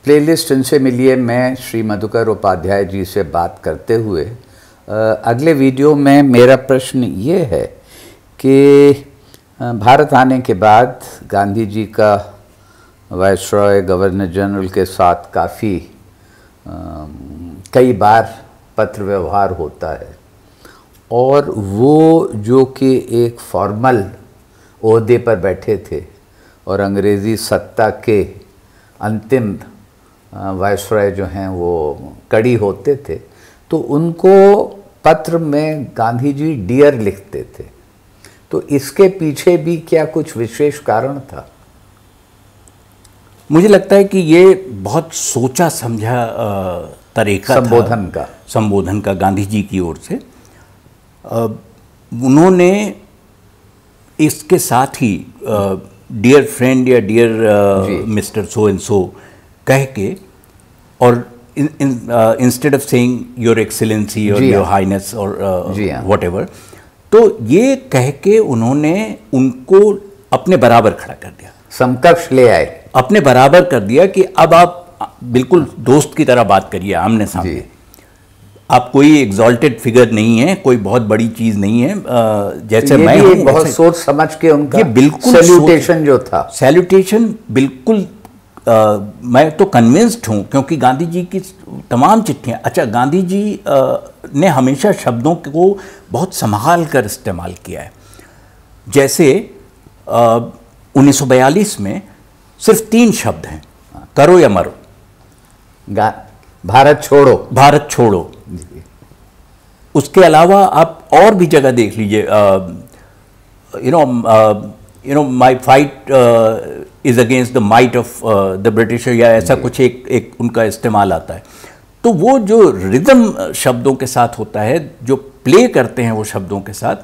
Playlist इनसे मिलिए मैं श्री मधुकर उपाध्याय जी से बात करते हुए अगले वीडियो में मेरा प्रश्न ये है कि भारत आने के बाद गांधी जी का वायसरॉय गवर्नर जनरल के साथ काफ़ी कई बार पत्र व्यवहार होता है और वो जो कि एक फॉर्मल ओहदे पर बैठे थे और अंग्रेज़ी सत्ता के अंतिम वायसरॉय जो हैं वो कड़ी होते थे, तो उनको पत्र में गांधी जी डियर लिखते थे। तो इसके पीछे भी क्या कुछ विशेष कारण था? मुझे लगता है कि ये बहुत सोचा समझा तरीका संबोधन का गांधी जी की ओर से। उन्होंने इसके साथ ही डियर फ्रेंड या dear mister so and so कह के, और instead of saying your excellency और योर हाइनेस और व्हाटएवर, तो ये कह के उन्होंने उनको अपने बराबर खड़ा कर दिया, समकक्ष ले आए, अपने बराबर कर दिया कि अब आप बिल्कुल दोस्त की तरह बात करिए आमने सामने। आप कोई एग्जॉल्टेड फिगर नहीं है, कोई बहुत बड़ी चीज नहीं है, जैसे मैं हूं, बहुत सोच समझ के उनका ये बिल्कुल सैल्यूटेशन जो था, सैल्यूटेशन बिल्कुल मैं तो कन्विंस्ड हूँ, क्योंकि गांधी जी की तमाम चिट्ठियाँ, अच्छा गांधी जी ने हमेशा शब्दों को बहुत संभाल कर इस्तेमाल किया है। जैसे 1942 में सिर्फ 3 शब्द हैं, करो या मरो, भारत छोड़ो, भारत छोड़ो। उसके अलावा आप और भी जगह देख लीजिए, you know my fight is against the might of the British, या ऐसा कुछ एक उनका इस्तेमाल आता है। तो वो जो रिदम शब्दों के साथ होता है, जो प्ले करते हैं वो शब्दों के साथ,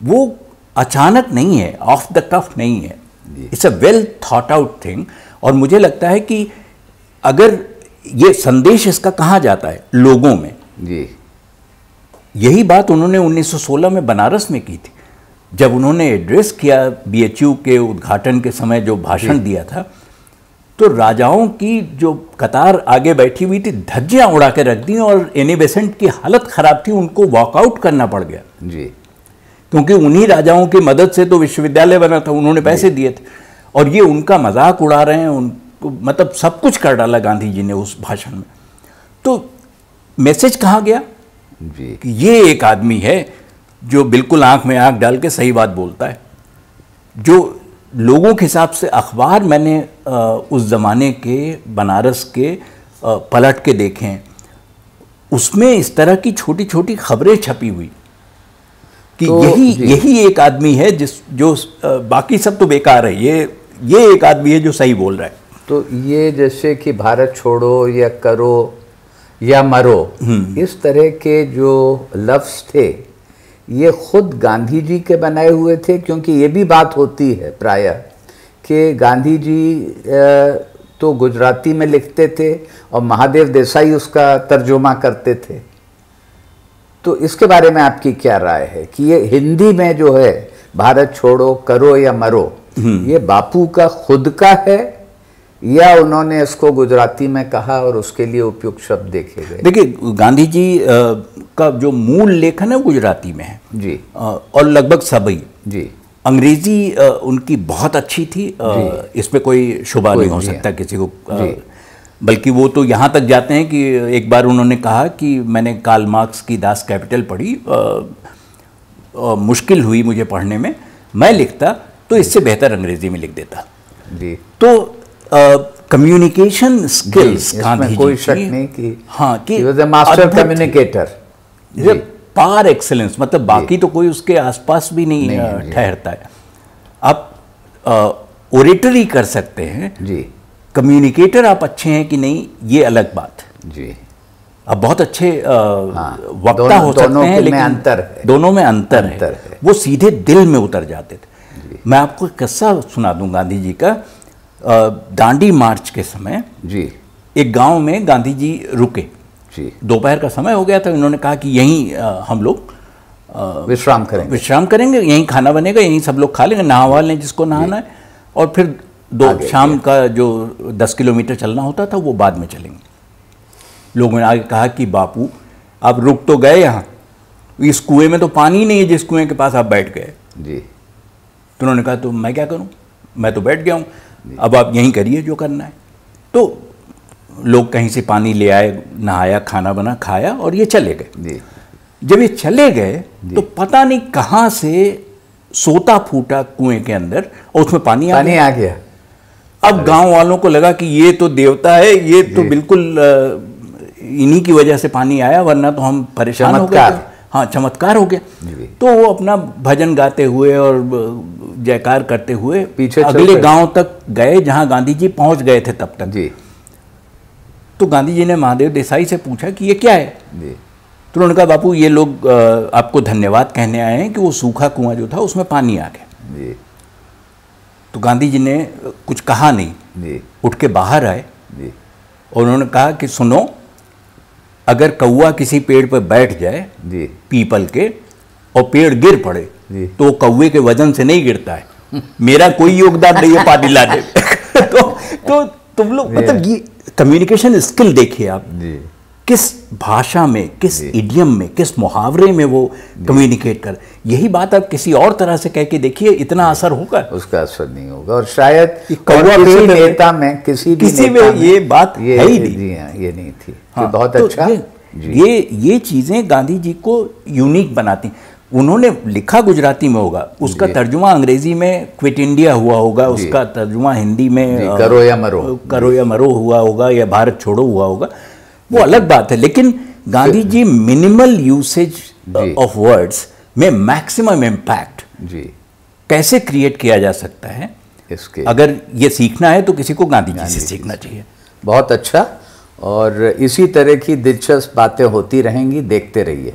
वो अचानक नहीं है, ऑफ द कफ नहीं है, it's a well thought out thing. और मुझे लगता है कि अगर ये संदेश इसका कहाँ जाता है, लोगों में जी। यही बात उन्होंने 1916 में बनारस में की थी, जब उन्होंने एड्रेस किया BHU के उद्घाटन के समय, जो भाषण दिया था, तो राजाओं की जो कतार आगे बैठी हुई थी धज्जियां उड़ा के रख दी, और एनी बेसेंट की हालत खराब थी, उनको वॉकआउट करना पड़ गया जी, क्योंकि उन्हीं राजाओं की मदद से तो विश्वविद्यालय बना था, उन्होंने पैसे दिए थे, और ये उनका मजाक उड़ा रहे हैं, उनको मतलब सब कुछ कर डाला गांधी जी ने उस भाषण में। तो मैसेज कहाँ गया जी कि ये एक आदमी है जो बिल्कुल आंख में आंख डाल के सही बात बोलता है। जो लोगों के हिसाब से अखबार मैंने उस ज़माने के बनारस के पलट के देखे हैं, उसमें इस तरह की छोटी छोटी खबरें छपी हुई कि तो यही एक आदमी है जो बाकी सब तो बेकार है, ये एक आदमी है जो सही बोल रहा है। तो ये जैसे कि भारत छोड़ो या करो या मरो, इस तरह के जो लफ्ज़ थे, ये खुद गांधी जी के बनाए हुए थे? क्योंकि ये भी बात होती है प्रायः कि गांधी जी तो गुजराती में लिखते थे और महादेव देसाई उसका तर्जुमा करते थे। तो इसके बारे में आपकी क्या राय है कि ये हिंदी में जो है भारत छोड़ो, करो या मरो, ये बापू का खुद का है या उन्होंने इसको गुजराती में कहा और उसके लिए उपयुक्त शब्द देखे गए? देखिए, गांधी जी का जो मूल लेखन है गुजराती में है जी, और लगभग सभी जी। अंग्रेजी उनकी बहुत अच्छी थी, इसमें कोई शुबा नहीं हो सकता किसी को। बल्कि वो तो यहाँ तक जाते हैं कि एक बार उन्होंने कहा कि मैंने कार्ल मार्क्स की दास कैपिटल पढ़ी, मुश्किल हुई मुझे पढ़ने में, मैं लिखता तो इससे बेहतर अंग्रेजी में लिख देता जी। तो कम्युनिकेशन स्किल्स गांधी कोई शक नहीं कि हाँ, कि मास्टर कम्युनिकेटर, पार एक्सेलेंस, मतलब बाकी तो कोई उसके आसपास भी नहीं ठहरता है। आप ओरेटरी कर सकते हैं जी, कम्युनिकेटर आप अच्छे हैं कि नहीं ये अलग बात है जी। आप बहुत अच्छे वक्ता हो सकते हैं, लेकिन दोनों में अंतर है। वो सीधे दिल में उतर जाते थे। मैं आपको किस्सा सुना दूं गांधी जी का। दांडी मार्च के समय जी, एक गांव में गांधी जी रुके जी, दोपहर का समय हो गया था। उन्होंने कहा कि यहीं हम लोग विश्राम करेंगे, यहीं खाना बनेगा, यहीं सब लोग खा लेंगे, नहा लें जिसको नहाना है, और फिर शाम का जो 10 किलोमीटर चलना होता था वो बाद में चलेंगे। लोगों ने आगे कहा कि बापू आप रुक तो गए यहाँ, इस कुएं में तो पानी नहीं है जिस कुएं के पास आप बैठ गए जी। तो उन्होंने कहा तो मैं क्या करूँ, मैं तो बैठ गया हूँ, अब आप यहीं करिए जो करना है। तो लोग कहीं से पानी ले आए, नहाया, खाना बना, खाया और ये चले गए। जब ये चले गए तो पता नहीं कहाँ से सोता फूटा कुएं के अंदर और उसमें पानी आ गया। अब गांव वालों को लगा कि ये तो देवता है, ये तो बिल्कुल इन्हीं की वजह से पानी आया, वरना तो हम परेशान हो गए। हाँ, चमत्कार हो गया। तो वो अपना भजन गाते हुए और जयकार करते हुए पीछे अगले गांव तक गए जहां गांधी जी पहुंच गए थे तब तक जी। तो गांधी जी ने महादेव देसाई से पूछा कि ये क्या है जी। तो उन्होंने कहा बापू ये लोग आपको धन्यवाद कहने आए हैं कि वो सूखा कुआं जो था उसमें पानी आ गया जी। तो गांधी जी ने कुछ कहा नहीं जी, उठ के बाहर आए जी। और उन्होंने कहा कि सुनो, अगर कौवा किसी पेड़ पर बैठ जाए जी, पीपल के, और पेड़ गिर पड़े जी, तो कौवे के वजन से नहीं गिरता है, मेरा कोई योगदान नहीं है पानी लाने में। तो तुम लोग मतलब ये कम्युनिकेशन स्किल देखिए आप जी। किस भाषा में, किस इडियम में, किस मुहावरे में वो कम्युनिकेट कर। यही बात आप किसी और तरह से कह के देखिए, इतना असर होगा? उसका असर नहीं होगा। और शायद किसी नेता में, किसी में ये बात है ही नहीं। ये नहीं थी। हाँ, बहुत तो अच्छा। ये चीजें गांधी जी को यूनिक बनाती। उन्होंने लिखा गुजराती में होगा, उसका तर्जुमा अंग्रेजी में क्विट इंडिया हुआ होगा, उसका तर्जुमा हिंदी में करो या मरो हुआ होगा, या भारत छोड़ो हुआ होगा, वो अलग बात है। लेकिन Gandhi ji minimal usage of words में मैक्सिमम इम्पैक्ट कैसे क्रिएट किया जा सकता है, इसके अगर ये सीखना है तो किसी को गांधी जी से सीखना चाहिए। बहुत अच्छा। और इसी तरह की दिलचस्प बातें होती रहेंगी, देखते रहिए।